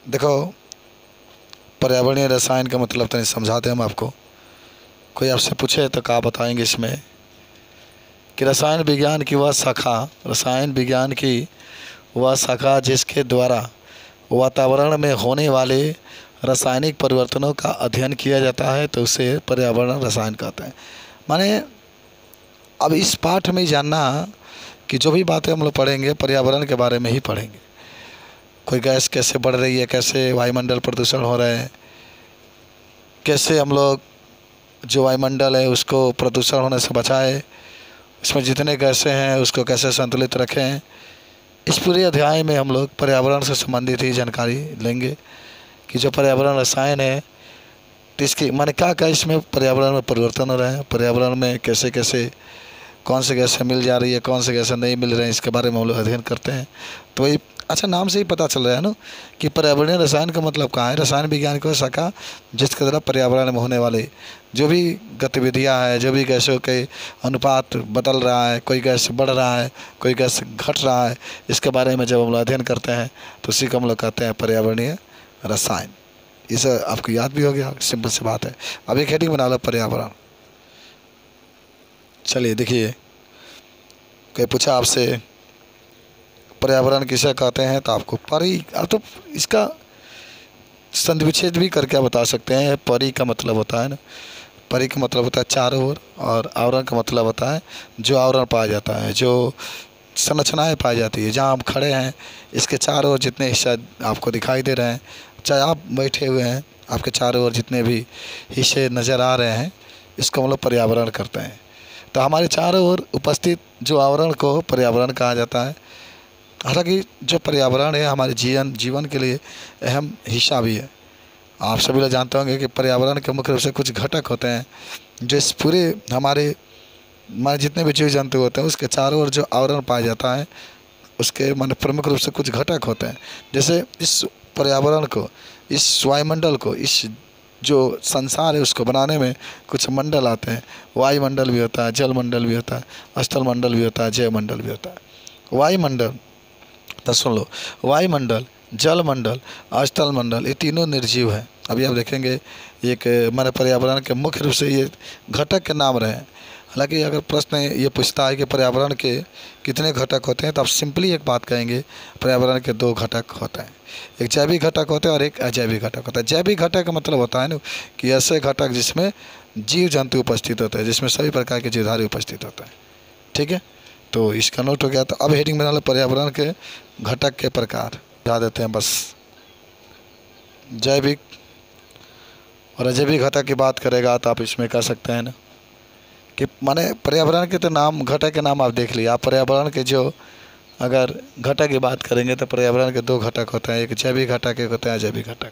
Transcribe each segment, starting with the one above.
देखो, पर्यावरणीय रसायन का मतलब तो नहीं समझाते हम आपको। कोई आपसे पूछे तो क्या बताएंगे इसमें कि रसायन विज्ञान की वह शाखा, रसायन विज्ञान की वह शाखा जिसके द्वारा वातावरण में होने वाले रासायनिक परिवर्तनों का अध्ययन किया जाता है तो उसे पर्यावरण रसायन कहते हैं। माने अब इस पाठ में ही जानना कि जो भी बातें हम लोग पढ़ेंगे पर्यावरण के बारे में ही पढ़ेंगे। कोई गैस कैसे बढ़ रही है, कैसे वायुमंडल प्रदूषण हो रहे हैं, कैसे हम लोग जो वायुमंडल है उसको प्रदूषण होने से बचाए, इसमें जितने गैसें हैं उसको कैसे संतुलित रखें। इस पूरे अध्याय में हम लोग पर्यावरण से संबंधित ही जानकारी लेंगे कि जो पर्यावरण रसायन है तो इसकी माने क्या क्या इसमें पर्यावरण में परिवर्तन हो रहे हैं, पर्यावरण में कैसे कैसे कौन से गैसें मिल जा रही है, कौन से गैसें नहीं मिल रहे हैं, इसके बारे में हम लोग अध्ययन करते हैं। तो वही अच्छा नाम से ही पता चल रहा है ना कि पर्यावरणीय रसायन का मतलब कहाँ है। रसायन विज्ञान की शाखा जिसके द्वारा पर्यावरण में होने वाले जो भी गतिविधियाँ हैं, जो भी गैसों के अनुपात बदल रहा है, कोई गैस बढ़ रहा है, कोई गैस घट रहा है, इसके बारे में जब हम लोग अध्ययन करते हैं तो उसी को हम लोग कहते हैं पर्यावरणीय रसायन। इसे आपको याद भी हो गया, सिंपल सी बात है। अब एक हेडिंग बना लो पर्यावरण। चलिए देखिए, कोई पूछा आपसे पर्यावरण किसे कहते हैं तो आपको आप तो इसका संधिविच्छेद भी करके बता सकते हैं। परि का मतलब होता है ना, परि का मतलब होता है चारों ओर, और आवरण का मतलब होता है जो आवरण पाया जाता है, जो संरचनाएं पाई जाती है। जहाँ आप खड़े हैं इसके चारों ओर जितने हिस्सा आपको दिखाई दे रहे हैं, चाहे आप बैठे हुए हैं आपके चारों ओर जितने भी हिस्से नज़र आ रहे हैं, इसको हम लोग पर्यावरण करते हैं। तो हमारे चारों ओर उपस्थित जो आवरण को पर्यावरण कहा जाता है। हालांकि जो पर्यावरण है हमारे जीवन के लिए अहम हिस्सा भी है। आप सभी लोग जानते होंगे कि पर्यावरण के मुख्य रूप से कुछ घटक होते हैं जो इस पूरे हमारे जितने भी जीव जंतु होते हैं उसके चारों ओर जो आवरण पाया जाता है उसके प्रमुख रूप से कुछ घटक होते हैं। जैसे इस पर्यावरण को, इस वायुमंडल को, इस जो संसार है उसको बनाने में कुछ मंडल आते हैं। वायुमंडल भी होता है, जल मंडल भी होता है, स्थल मंडल भी होता है, जैव मंडल भी होता है। वायुमंडल तो सुन लो, वायुमंडल, जल मंडल, स्थल मंडल, ये तीनों निर्जीव हैं। अभी आप देखेंगे एक हमारे पर्यावरण के मुख्य रूप से ये घटक के नाम रहे हैं। हालांकि अगर प्रश्न ये पूछता है कि पर्यावरण के कितने घटक होते हैं तो आप सिंपली एक बात कहेंगे, पर्यावरण के दो घटक होते हैं, एक जैविक घटक होता है और एक अजैविक घटक होता है। जैविक घटक का मतलब होता है ना कि ऐसे घटक जिसमें जीव जंतु उपस्थित होते हैं, जिसमें सभी प्रकार के जीवधारी उपस्थित होता है। ठीक है, तो इसका नोट हो गया। तो अब हेडिंग बना लो पर्यावरण के घटक के प्रकार, बता देते हैं बस। जैविक और अजैविक घटक की बात करेगा तो आप इसमें कह सकते हैं ना कि माने पर्यावरण के तो नाम, घटक के नाम आप देख लिया। आप पर्यावरण के जो अगर घटक की बात करेंगे तो पर्यावरण के दो घटक होते हैं, एक जैविक घटक, एक होता है अजैविक घटक।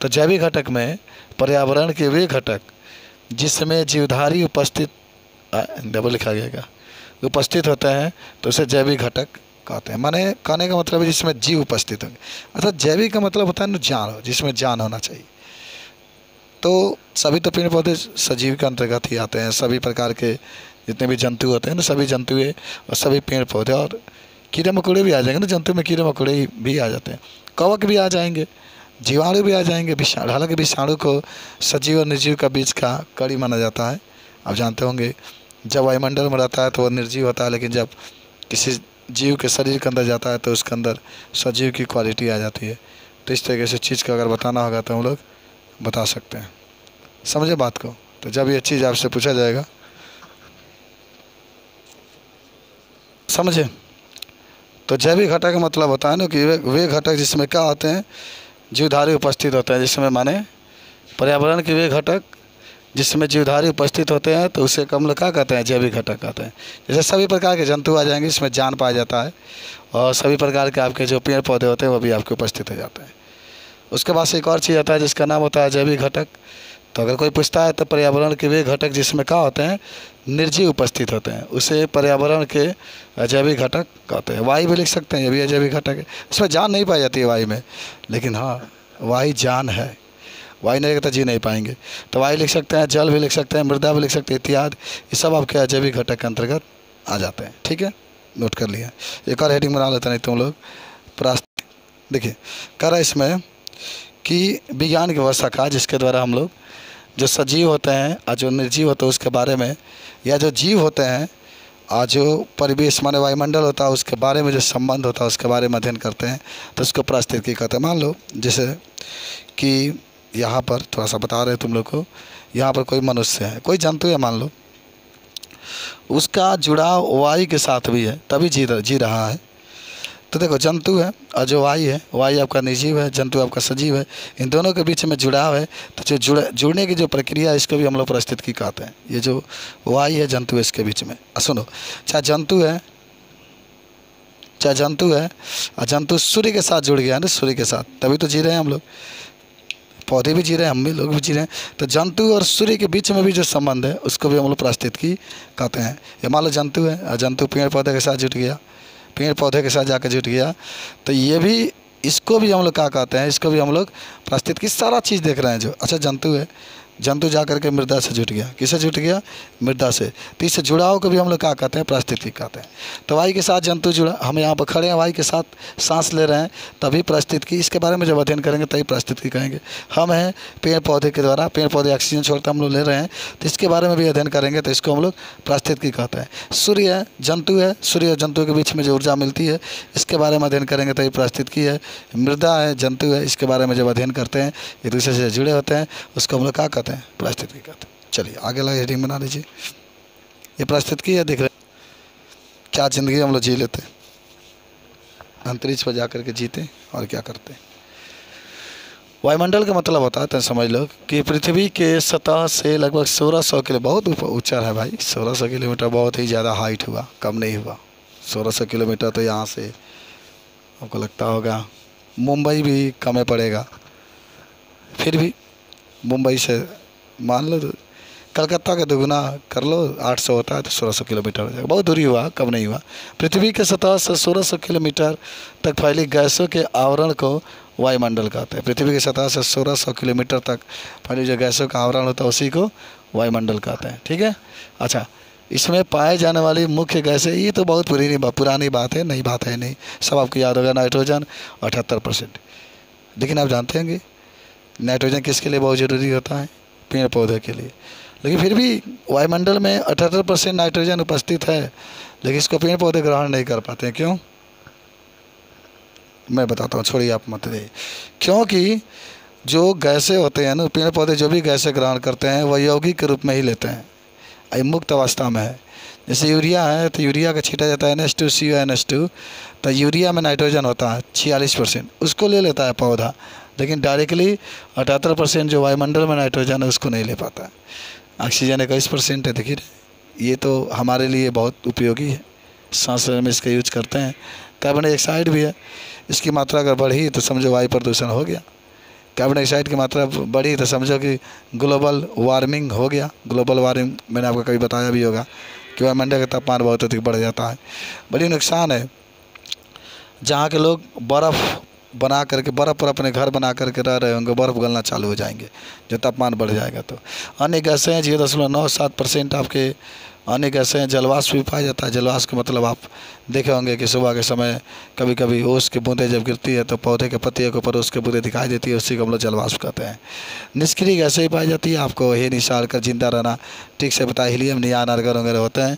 तो जैविक घटक में पर्यावरण के वे घटक जिसमें जीवधारी उपस्थित, डबल लिखा गया, उपस्थित होते हैं तो उसे जैविक घटक कहते हैं। माने कहने का मतलब है जिसमें जीव उपस्थित होंगे। अर्थात जैविक का मतलब होता है ना जान हो, जिसमें जान होना चाहिए। तो सभी तो पेड़ पौधे सजीव के अंतर्गत ही आते हैं। सभी प्रकार के जितने भी जंतु होते हैं ना, सभी जंतु और सभी पेड़ पौधे, और कीड़े मकोड़े भी आ जाएंगे ना, जंतु में कीड़े मकोड़े भी आ जाते हैं, कवक भी आ जाएंगे, जीवाणु भी आ जाएंगे, विषाणु। हालांकि विषाणु को सजीव और निर्जीव का बीच का कड़ी माना जाता है। आप जानते होंगे जब वायुमंडल में रहता है तो वह निर्जीव होता है, लेकिन जब किसी जीव के शरीर के अंदर जाता है तो उसके अंदर सजीव की क्वालिटी आ जाती है। तो इस तरीके से चीज़ का अगर बताना होगा तो हम लोग बता सकते हैं। समझे बात को? तो जब ये चीज़ आपसे पूछा जाएगा, समझे? तो जैविक घटक का मतलब होता है ना कि वे घटक जिसमें क्या होते हैं, जीवधारी उपस्थित होते हैं। जिसमें माने पर्यावरण के वे घटक जिसमें जीवधारी उपस्थित होते हैं तो उसे हम लोग क्या कहते हैं, जैविक घटक कहते हैं। जैसे सभी प्रकार के जंतु आ जाएंगे, इसमें जान पाया जाता है, और सभी प्रकार के आपके जो पेड़ पौधे होते हैं वो भी आपके उपस्थित हो जाते हैं। उसके बाद से एक और चीज़ आता है जिसका नाम होता है जैविक घटक। तो अगर कोई पूछता है तो पर्यावरण के वे घटक जिसमें क्या होते हैं, निर्जीव उपस्थित होते हैं, उसे पर्यावरण के अजैविक घटक कहते हैं। वायु भी लिख सकते हैं, ये भी अजैविक घटक है। उसमें जान नहीं पाई जाती है वायु में, लेकिन हाँ वायु जान है। वायु नहीं तो जी नहीं पाएंगे। तो वायु लिख सकते हैं, जल भी लिख सकते हैं, मृदा भी लिख सकते हैं, इत्यादि। ये सब आपके अजैविक घटक के अंतर्गत आ जाते हैं। ठीक है, नोट कर लिया। एक और हेडिंग बना लेते नहीं तुम लोग। देखिए कह रहा है इसमें कि विज्ञान की व्यवस्था का, जिसके द्वारा हम लोग जो सजीव होते हैं और जो निर्जीव होते हैं उसके बारे में, या जो जीव होते हैं और जो परिवेश माने वायुमंडल होता है उसके बारे में जो संबंध होता है उसके बारे में अध्ययन करते हैं, तो उसको पारिस्थितिकी कहते हैं। मान लो जैसे कि यहाँ पर थोड़ा सा बता रहे तुम लोग को, यहाँ पर कोई मनुष्य है, कोई जंतु है, मान लो उसका जुड़ाव वायु के साथ भी है, तभी जी रहा है। तो देखो जंतु है और जो वायु है, वायु आपका निर्जीव है, जंतु आपका सजीव है, इन दोनों के बीच में जुड़ाव है। तो जो जुड़ने की जो प्रक्रिया है इसको भी हम लोग पारिस्थितिकी कहते हैं। ये जो वायु है, जंतु है, इसके बीच में सुनो, चाहे जंतु है और जंतु सूर्य के साथ जुड़ गया है ना, सूर्य के साथ, तभी तो जी रहे हैं हम लोग, पौधे भी जी रहे हैं, हम भी लोग भी जी रहे हैं। तो जंतु और सूर्य के बीच में भी जो संबंध है उसको भी हम लोग पारिस्थितिकी कहते हैं। ये मान लो जंतु है और जंतु पेड़ पौधे के साथ जुट गया, पेड़ पौधे के साथ जाकर जुट गया, तो ये भी, इसको भी हम लोग क्या कहते हैं, इसको भी हम लोग पारिस्थितिकी सारा चीज़ देख रहे हैं जो। अच्छा जंतु है, जंतु जा करके मृदा से जुट गया, किससे जुट गया, मृदा से, तो इससे जुड़ाव को भी हम लोग क्या कहते हैं, पारिस्थितिकी कहते हैं। तो वायु के साथ जंतु जुड़ा, हम यहाँ पर खड़े हैं, वायु के साथ सांस ले रहे हैं, तभी पारिस्थितिकी, इसके बारे में जब अध्ययन करेंगे तभी पारिस्थितिकी कहेंगे। हम हैं पेड़ पौधे के द्वारा, पेड़ पौधे ऑक्सीजन छोड़ते हम लोग ले रहे हैं, तो इसके बारे में भी अध्ययन करेंगे, तो इसको हम लोग पारिस्थितिकी कहते हैं। सूर्य है, जंतु है, सूर्य और जंतु के बीच में जो ऊर्जा मिलती है इसके बारे में अध्ययन करेंगे तभी पारिस्थितिकी है। मृदा है, जंतु है, इसके बारे में जब अध्ययन करते हैं, एक दूसरे से जुड़े होते हैं, उसको हम लोग क्या कहते हैं, पारिस्थितिकी कहते हैं। चलिए आगे लगा हेडिंग बना लीजिए। ये पारिस्थितिकी है, देख रहे क्या ज़िंदगी हम लोग जी लेते हैं, अंतरिक्ष पर जा कर के जीते और क्या करते हैं। वायुमंडल का मतलब होता है, तो समझ लो कि पृथ्वी के सतह से लगभग 1600 किलो, बहुत ऊंचा है भाई, 1600 किलोमीटर बहुत ही ज़्यादा हाइट हुआ, कम नहीं हुआ। 1600 किलोमीटर तो यहाँ से आपको लगता होगा मुंबई भी कम पड़ेगा, फिर भी मुंबई से मान लो कलकत्ता का दोगुना कर लो, 800 होता है तो 1600 किलोमीटर हो जाएगा, बहुत दूरी हुआ, कम नहीं हुआ। पृथ्वी के सतह से 1600 किलोमीटर तक फैली गैसों के आवरण को वायुमंडल कहते हैं। पृथ्वी की सतह से 1600 किलोमीटर तक फैली जो गैसों का आवरण होता है उसी को वायुमंडल कहते हैं, ठीक है। अच्छा, इसमें पाए जाने वाली मुख्य गैसें, ये तो बहुत पुरानी बात है, नई बात है नहीं, सब आपको याद होगा। नाइट्रोजन 78%, लेकिन आप जानते होंगे नाइट्रोजन किसके लिए बहुत ज़रूरी होता है, पेड़ पौधे के लिए। लेकिन फिर भी वायुमंडल में 78% नाइट्रोजन उपस्थित है, लेकिन इसको पेड़ पौधे ग्रहण नहीं कर पाते हैं। क्यों, मैं बताता हूँ, छोड़िए आप मत रहिए। क्योंकि जो गैसें होते हैं ना, पेड़ पौधे जो भी गैसें ग्रहण करते हैं वह यौगिक के रूप में ही लेते हैं, ये मुक्त अवस्था में है। जैसे यूरिया है तो यूरिया का छीटा जाता है NH2CO NH2, तो यूरिया में नाइट्रोजन होता है 46%, उसको ले लेता है पौधा, लेकिन डायरेक्टली 78% जो वायुमंडल में नाइट्रोजन है उसको नहीं ले पाता है। ऑक्सीजन 21% है, देखिए ये तो हमारे लिए बहुत उपयोगी है, सांस लेने में इसका यूज करते हैं। कार्बन डाइऑक्साइड भी है, इसकी मात्रा अगर बढ़ी तो समझो वायु प्रदूषण हो गया। कार्बन डाइऑक्साइड की मात्रा बढ़ी तो समझो कि ग्लोबल वार्मिंग हो गया। ग्लोबल वार्मिंग मैंने आपको कभी बताया भी होगा कि वायुमंडल का तापमान बहुत अधिक बढ़ जाता है, बड़ी नुकसान है। जहाँ के लोग बर्फ़ बना करके, बर्फ़ पर अपने घर बना करके रह रहे होंगे, बर्फ़ गलना चालू हो जाएंगे जो तापमान बढ़ जाएगा। तो अन्य गैसें हैं 0.97% आपके अन्य गैसें हैं। जलवाष्प भी पाया जाता है। जलवाष्प का मतलब आप देखे होंगे कि सुबह के समय कभी कभी ओस की बूंदें जब गिरती है तो पौधे के पत्तियों के ऊपर उसके बूंदें दिखाई देती है, उसी को हम लोग जलवाष्प कहते हैं। निष्क्रिय गैसें ही पाई जाती है, आपको हे निशान कर जिंदा रहना ठीक से पता है, हीलियम, नियान, आर्गन वगैरह होते हैं।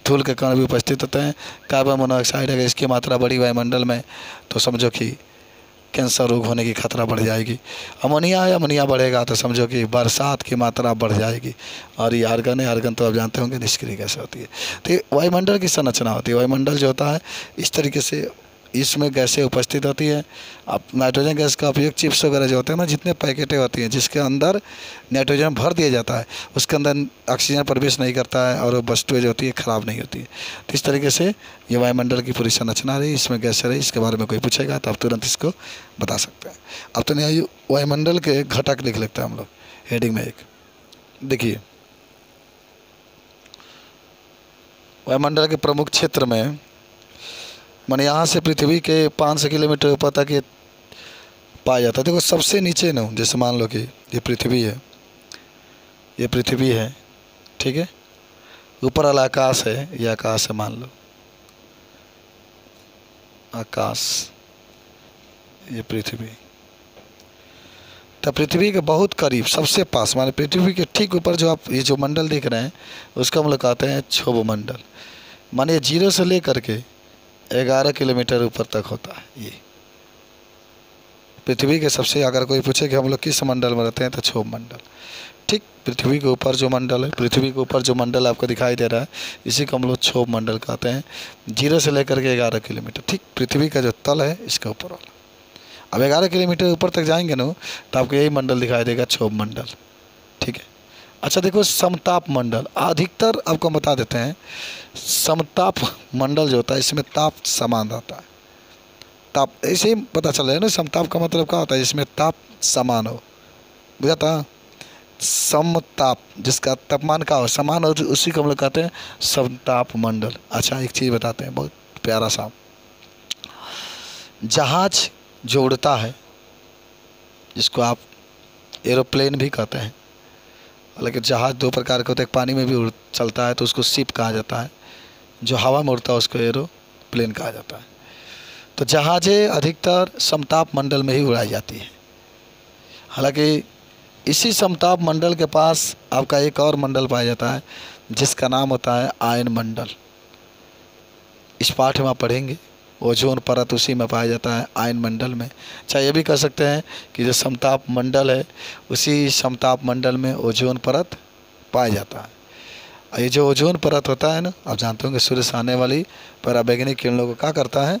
धूल के कण भी उपस्थित होते हैं। कार्बन मोनोऑक्साइड अगर इसकी मात्रा बढ़ी वायुमंडल में तो समझो कि कैंसर रोग होने की खतरा बढ़ जाएगी। अमोनिया है, अमोनिया बढ़ेगा तो समझो कि बरसात की मात्रा बढ़ जाएगी। और ये आर्गन है, आर्गन तो आप जानते होंगे निष्क्रिय कैसे होती है। तो ये वायुमंडल की संरचना होती है। वायुमंडल जो होता है इस तरीके से, इसमें गैसें उपस्थित होती है। अब नाइट्रोजन गैस का उपयोग चिप्स वगैरह जो होते हैं ना, जितने पैकेटें होती हैं जिसके अंदर नाइट्रोजन भर दिया जाता है उसके अंदर ऑक्सीजन प्रवेश नहीं करता है और वो वस्तुएं जो होती है ख़राब नहीं होती है। तो इस तरीके से ये वायुमंडल की पूरी संरचना रही, इसमें गैसें रही। इसके बारे में कोई पूछेगा तो आप तुरंत इसको बता सकते हैं। अब तो नहीं, वायुमंडल के घटक लिख लेते हैं हम लोग हेडिंग में। एक देखिए, वायुमंडल के प्रमुख क्षेत्र में माने यहाँ से पृथ्वी के 500 किलोमीटर ऊपर तक ये पाया जाता है। देखो सबसे नीचे ना, जैसे मान लो कि ये पृथ्वी है, ये पृथ्वी है, ठीक है। ऊपर वाला आकाश है, ये आकाश है, मान लो आकाश, ये पृथ्वी। तो पृथ्वी के बहुत करीब सबसे पास माने पृथ्वी के ठीक ऊपर जो आप ये जो मंडल देख रहे हैं उसको हम लोग कहते हैं क्षोभ मंडल। माने 0 से लेकर के 11 किलोमीटर ऊपर तक होता है ये पृथ्वी के सबसे। अगर कोई पूछे कि हम लोग किस मंडल में रहते हैं तो क्षोभ मंडल। ठीक पृथ्वी के ऊपर जो मंडल है, पृथ्वी के ऊपर जो मंडल आपको दिखाई दे रहा है इसी को हम लोग क्षोभ मंडल कहते हैं। 0 से लेकर के 11 किलोमीटर ठीक पृथ्वी का जो तल है इसके ऊपर वाला। अब 11 किलोमीटर ऊपर तक जाएंगे ना तो आपको यही मंडल दिखाई देगा क्षोभ मंडल। ठीक है। अच्छा देखो समताप मंडल अधिकतर आपको बता देते हैं। समताप मंडल जो होता है इसमें ताप समान रहता है। ताप ऐसे ही पता चल रहा है ना, समताप का मतलब क्या होता है, इसमें ताप समान हो, बुझा था। समताप जिसका तापमान का हो समान हो उसी को हम लोग कहते हैं समताप मंडल। अच्छा एक चीज़ बताते हैं बहुत प्यारा सा, जहाज जो उड़ता है जिसको आप एरोप्लेन भी कहते हैं, लेकिन जहाज 2 प्रकार के होते हैं, एक पानी में भी चलता है तो उसको शिप कहा जाता है, जो हवा में उड़ता है उसको एरोप्लेन कहा जाता है। तो जहाज़ें अधिकतर समताप मंडल में ही उड़ाई जाती है। हालांकि इसी समताप मंडल के पास आपका एक और मंडल पाया जाता है जिसका नाम होता है आयन मंडल। इस पाठ में आप पढ़ेंगे ओजोन परत उसी में पाया जाता है आयन मंडल में। अच्छा ये भी कह सकते हैं कि जो समताप मंडल है उसी समताप मंडल में ओजोन परत पाया जाता है। ये जो ओजोन परत होता है ना, आप जानते होंगे सूर्य से आने वाली पराबैंगनी किरणों को क्या करता है,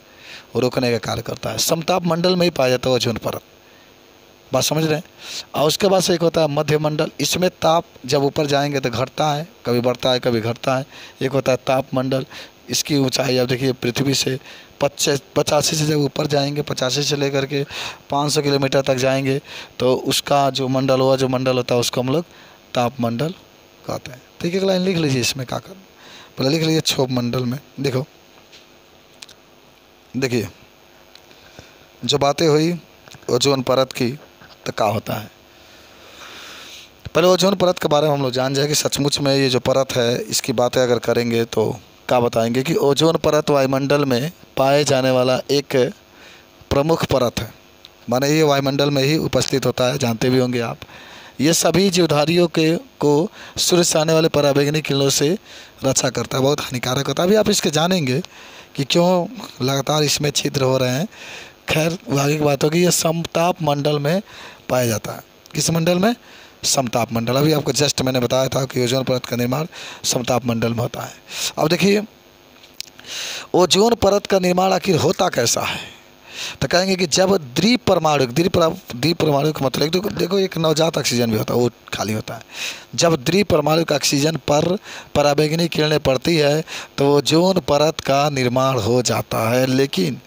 वो रोकने का कार्य करता है। समताप मंडल में ही पाया जाता है ओजोन परत, बात समझ रहे हैं। और उसके बाद से एक होता है मध्य मंडल। इसमें ताप जब ऊपर जाएंगे तो घटता है, कभी बढ़ता है कभी घटता है। एक होता है ताप मंडल, इसकी ऊंचाई आप देखिए पृथ्वी से 85 से जब ऊपर जाएंगे, 85 से लेकर के 500 किलोमीटर तक जाएंगे तो उसका जो मंडल हुआ, जो मंडल होता है उसको हम लोग ताप मंडल कहते हैं। ठीक है, एक लाइन लिख लीजिए इसमें क्या करना, पहले लिख लीजिए क्षोभ मंडल में। देखो देखिए जो बातें हुई ओजोन परत की तो क्या होता है, पहले ओजोन परत के बारे में हम लोग जान जाए कि सचमुच में ये जो परत है इसकी बातें अगर करेंगे तो क्या बताएंगे कि ओजोन परत वायुमंडल में पाए जाने वाला एक प्रमुख परत है। माने ये वायुमंडल में ही उपस्थित होता है, जानते भी होंगे आप। ये सभी जीवधारियों के को सूर्य से आने वाले पराबैंगनी किरणों से रक्षा करता है, बहुत हानिकारक होता है। अभी आप इसके जानेंगे कि क्यों लगातार इसमें छिद्र हो रहे हैं। खैर आगे की बात होगी। ये समताप मंडल में पाया जाता है। किस मंडल में? समताप मंडल। अभी आपको जस्ट मैंने बताया था कि ओजोन परत का निर्माण समताप मंडल में होता है। अब देखिए ओजोन परत का निर्माण आखिर होता कैसा है, तो कहेंगे कि जब द्विपरमाणु का मतलब देखो एक नवजात ऑक्सीजन भी होता है, वो खाली होता है। जब द्विपरमाणु ऑक्सीजन पर पराबैंगनी किरणें पड़ती है तो ओजोन परत का निर्माण हो जाता है, लेकिन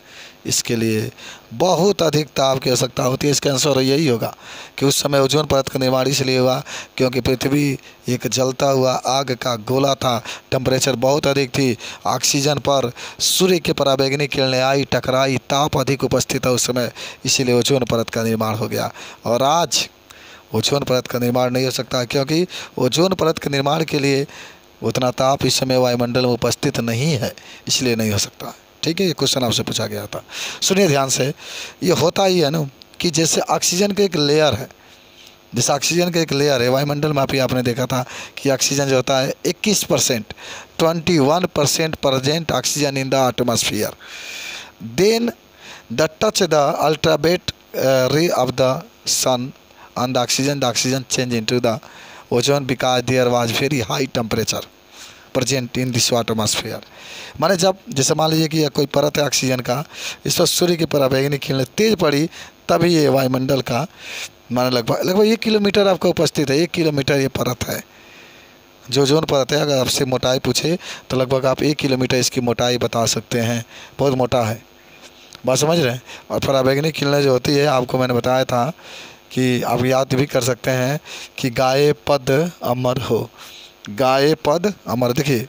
इसके लिए बहुत अधिक ताप की आवश्यकता होती है। इसका आंसर यही होगा कि उस समय ओजोन परत का निर्माण इसलिए हुआ क्योंकि पृथ्वी एक जलता हुआ आग का गोला था, टेम्परेचर बहुत अधिक थी, ऑक्सीजन पर सूर्य के पराबैंगनी किरणें आई, टकराई, ताप अधिक उपस्थित है उस समय, इसीलिए ओजोन परत का निर्माण हो गया। और आज ओजोन परत का निर्माण नहीं हो सकता क्योंकि ओजोन परत के निर्माण के लिए उतना ताप इस समय वायुमंडल में उपस्थित नहीं है, इसलिए नहीं हो सकता। ठीक है, ये क्वेश्चन आपसे पूछा गया था, सुनिए ध्यान से। ये होता ही है ना कि जैसे ऑक्सीजन का एक लेयर है, जैसे ऑक्सीजन का एक लेयर है वायुमंडल में, अभी आपने देखा था कि ऑक्सीजन जो होता है 21%, 21% present oxygen in the atmosphere, then the touch the ultraviolet ray of the sun on the oxygen change into the ozone because there was very high temperature present in this atmosphere. माने जब जैसे मान लीजिए कि कोई परत है oxygen का, इस पर सूर्य की पराबैंगनी किरणें तेज पड़ी, तभी ये वायुमंडल का माने लगभग 1 किलोमीटर आपका उपस्थित है। 1 किलोमीटर ये परत है जो ओजोन परत है। अगर आपसे मोटाई पूछे तो लगभग आप 1 किलोमीटर इसकी मोटाई बता सकते हैं, बहुत मोटा है, बात समझ रहे हैं। और पराबैंगनी किरणें जो होती है आपको मैंने बताया था कि आप याद भी कर सकते हैं कि गाये पद अमर हो, गाये पद अमर। देखिए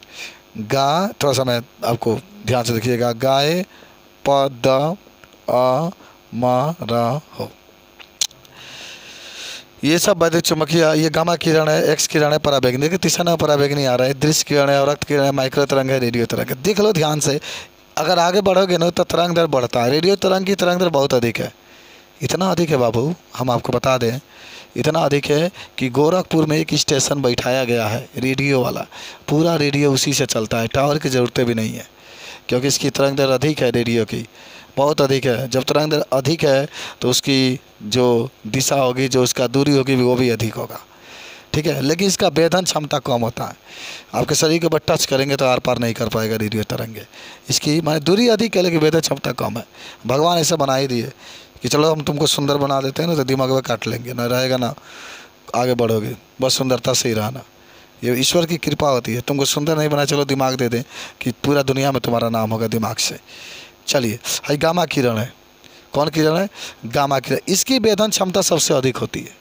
गा, थोड़ा सा मैं आपको ध्यान से देखिएगा, गाये पद अमर हो, ये सब वैद्युत चुंबकीय, ये गामा किरण है, एक्स किरण है, पराबैंगनी के तीसरा नाम पराबैंगनी आ रहा है, दृश्य किरण है, रक्त किरण है, माइक्रो तरंग है, रेडियो तरंग है। देख लो ध्यान से, अगर आगे बढ़ोगे ना तो तरंग दर बढ़ता है, रेडियो तरंग की तरंग दर बहुत अधिक है, इतना अधिक है बाबू, हम आपको बता दें, इतना अधिक है कि गोरखपुर में एक स्टेशन बैठाया गया है रेडियो वाला, पूरा रेडियो उसी से चलता है, टावर की ज़रूरत भी नहीं है, क्योंकि इसकी तरंग दैर्घ्य अधिक है, रेडियो की बहुत अधिक है। जब तरंग दैर्घ्य अधिक है तो उसकी जो दिशा होगी, जो उसका दूरी होगी, वो भी अधिक होगा, ठीक है। लेकिन इसका वेधन क्षमता कम होता है, आपके शरीर के ऊपर टच करेंगे तो आर पार नहीं कर पाएगा रेडियो तरंगे। इसकी माने दूरी अधिक है लेकिन वेधन क्षमता कम है। भगवान ऐसा बना ही दिए कि चलो हम तुमको सुंदर बना देते हैं ना, तो दिमाग में काट लेंगे, ना रहेगा ना आगे बढ़ोगे, बस सुंदरता से ही रहना। ये ईश्वर की कृपा होती है। तुमको सुंदर नहीं बना, चलो दिमाग दे दें कि पूरा दुनिया में तुम्हारा नाम होगा दिमाग से। चलिए, हाई गामा किरण है। कौन किरण है? गामा किरण। इसकी वेधन क्षमता सबसे अधिक होती है,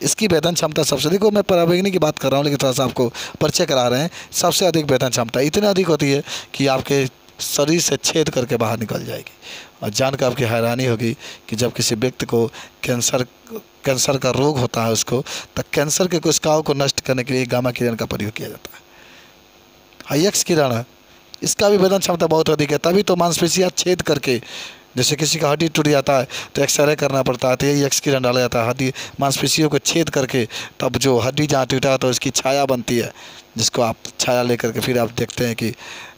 इसकी वेधन क्षमता सबसे, देखो मैं पराबैंगनी की बात कर रहा हूँ लेकिन थोड़ा सा आपको परिचय करा रहे हैं। सबसे अधिक वेधन क्षमता इतनी अधिक होती है कि आपके शरीर से छेद करके बाहर निकल जाएगी। और जानकर आपकी हैरानी होगी कि जब किसी व्यक्ति को कैंसर का रोग होता है उसको, तब कैंसर के कोशिकाओं को नष्ट करने के लिए गामा किरण का प्रयोग किया जाता है। हाई एक्स किरण है, इसका भी वेधन क्षमता बहुत अधिक है। तभी तो मांसपेशियाँ छेद करके, जैसे किसी का हड्डी टूट जाता है तो एक्सरे करना पड़ता है, तो यही एक्स किरण डाला जाता है हड्डी मांसपेशियों को छेद करके, तब जो हड्डी जहाँ टूटा है तो उसकी छाया बनती है, जिसको आप छाया लेकर के फिर आप देखते हैं कि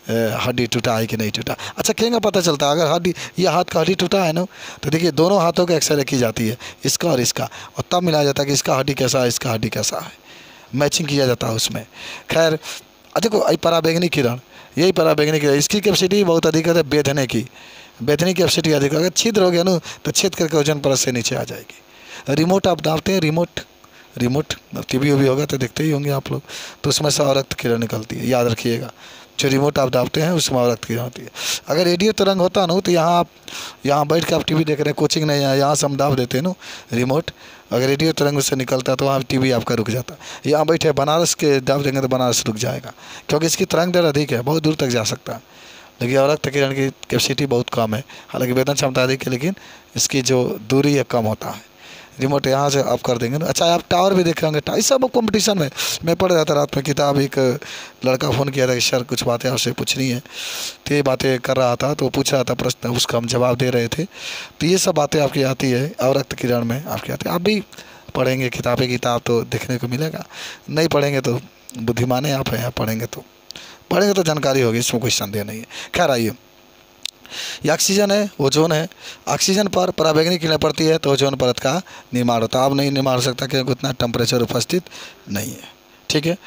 हड्डी टूटा है कि नहीं टूटा। अच्छा, क्या पता चलता है? अगर हड्डी, ये हाथ का हड्डी टूटा है ना, तो देखिए दोनों हाथों का एक्सरे की जाती है, इसका और इसका, और तब मिलाया जाता है कि इसका हड्डी कैसा है, इसका हड्डी कैसा है, मैचिंग किया जाता है उसमें। खैर, देखो पराबैंगनी किरण, यही पराबैंगनी किरण, इसकी कैपेसिटी बहुत अधिक है बेधने की, बेधने की कैपेसिटी अधिक। अगर छिद्र हो गया ना तो छेद करके ओजोन परत से नीचे आ जाएगी। रिमोट आप दाबते हैं, रिमोट टीवी भी होगा तो देखते ही होंगे आप लोग, तो उसमें से रक्त किरण निकलती है, याद रखिएगा। जो रिमोट आप दाबते हैं उसमें रक्त किरण होती है। अगर रेडियो तरंग होता ना तो यहाँ बैठ के आप टीवी देख रहे हैं, कोचिंग नहीं है, यहाँ से हम दाब देते हैं ना रिमोट, अगर रेडियो तरंग उससे निकलता तो वहाँ टीवी आपका रुक जाता। यहाँ बैठे बनारस के दाब देंगे तो बनारस रुक जाएगा, क्योंकि इसकी तरंग दैर्घ्य अधिक है, बहुत दूर तक जा सकता है। लेकिन रक्त किरण की कैपेसिटी बहुत कम है, हालांकि वेधन क्षमता अधिक है, लेकिन इसकी जो दूरी है कम होता है। रिमोट यहाँ से आप कर देंगे ना। अच्छा, आप टावर भी देख होंगे, इस सब कॉम्पिटिशन में मैं पढ़ रहा था रात में किताब, एक लड़का फ़ोन किया था कि सर कुछ बातें आपसे पूछनी है, तो ये बातें कर रहा था, तो पूछ रहा था प्रश्न, उसका हम जवाब दे रहे थे। तो ये सब बातें आपकी आती है रक्त किरण में आपकी आती है। आप भी पढ़ेंगे किताब तो देखने को मिलेगा, नहीं पढ़ेंगे तो बुद्धिमाने आप हैं, पढ़ेंगे तो जानकारी होगी, इसमें कोई संदेह नहीं है। खैर आइए, ये ऑक्सीजन है, ओजोन है। ऑक्सीजन पर पराबैंगनी किरण पड़ती है तो ओजोन परत का निर्माण होता है। अब नहीं निर्माण हो सकता क्योंकि उतना टेम्परेचर उपस्थित नहीं है, ठीक है।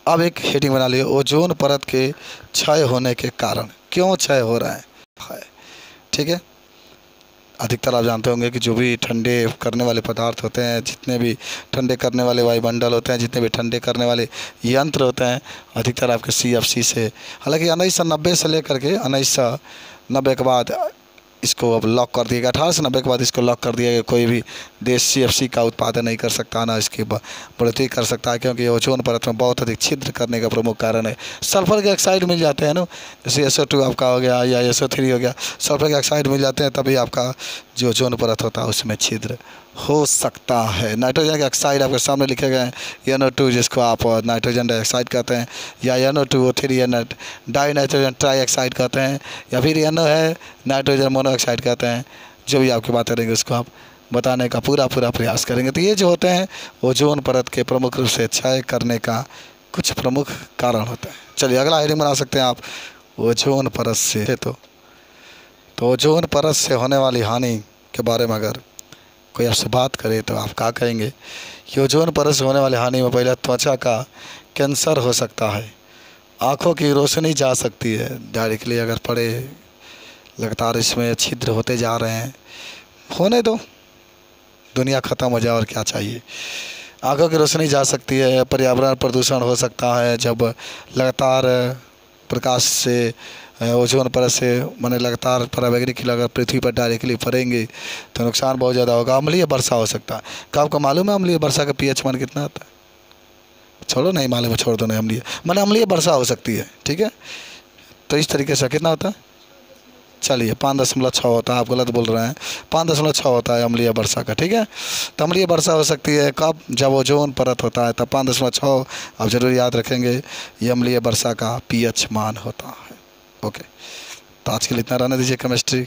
अब एक हेडिंग बना लिए, ओजोन परत के क्षय होने के कारण, क्यों क्षय हो रहा है, ठीक है। अधिकतर आप जानते होंगे कि जो भी ठंडे करने वाले पदार्थ होते हैं, जितने भी ठंडे करने वाले वायुमंडल होते हैं, जितने भी ठंडे करने वाले यंत्र होते हैं, अधिकतर आपके CFC से, हालांकि 1990 से लेकर के 1990 के बाद इसको अब लॉक कर दिया गया, 1890 के बाद इसको लॉक कर दिया गया। कोई भी देश CFC का उत्पादन नहीं कर सकता, ना इसकी बढ़ोतरी कर सकता है, क्योंकि ओजोन परत में बहुत अधिक छिद्र करने का प्रमुख कारण है। सल्फर के ऑक्साइड मिल जाते हैं ना, जैसे SO2 आपका हो गया या SO3 हो गया, सल्फर के ऑक्साइड मिल जाते हैं, तभी आपका जो ओजोन परत होता है उसमें छिद्र हो सकता है। नाइट्रोजन के ऑक्साइड आपके सामने लिखे गए हैं, NO2 जिसको आप नाइट्रोजन डाइऑक्साइड कहते हैं, या NO2O3 या डाई नाइट्रोजन ट्राई ऑक्साइड कहते हैं, या फिर NO है नाइट्रोजन मोनोऑक्साइड कहते हैं। जो भी आपकी बात करेंगे उसको आप बताने का पूरा प्रयास करेंगे। तो ये जो होते हैं ओजोन परत के प्रमुख रूप से क्षय करने का कुछ प्रमुख कारण होता है। चलिए अगला हेडिंग बना सकते हैं आप, ओजोन परत से। तो ओजोन परत से होने वाली हानि के बारे में अगर कोई आपसे बात करे तो आप क्या कहेंगे कि ओजोन परत से होने वाली हानि में पहले त्वचा का कैंसर हो सकता है, आँखों की रोशनी जा सकती है, डायरेक्टली अगर पड़े, लगातार इसमें छिद्र होते जा रहे हैं, होने दो, दुनिया ख़त्म हो जाए और क्या चाहिए। आँखों की रोशनी जा सकती है, पर्यावरण प्रदूषण हो सकता है, जब लगातार प्रकाश से ओजोन परत से माने लगातार पराबैंगनी किरण अगर पृथ्वी पर डायरेक्टली पड़ेंगे तो नुकसान बहुत ज़्यादा होगा। अम्लीय वर्षा हो सकता है। क्या आपको मालूम है अम्लीय वर्षा का pH मान कितना आता है? छोड़ो, नहीं मालूम है, छोड़ दो, नहीं। अम्लीय वर्षा हो सकती है, ठीक है। तो इस तरीके से कितना होता है? चलिए 5.6 होता है, आप गलत बोल रहे हैं, 5.6 होता है अम्लीय वर्षा का, ठीक है। तो अम्लीय वर्षा हो सकती है कब? जब ओजोन परत होता है, तब 5.6 आप जरूर याद रखेंगे, ये अम्लीय वर्षा का pH मान होता है। ओके, तो आज के लिए इतना रहने दीजिए केमिस्ट्री।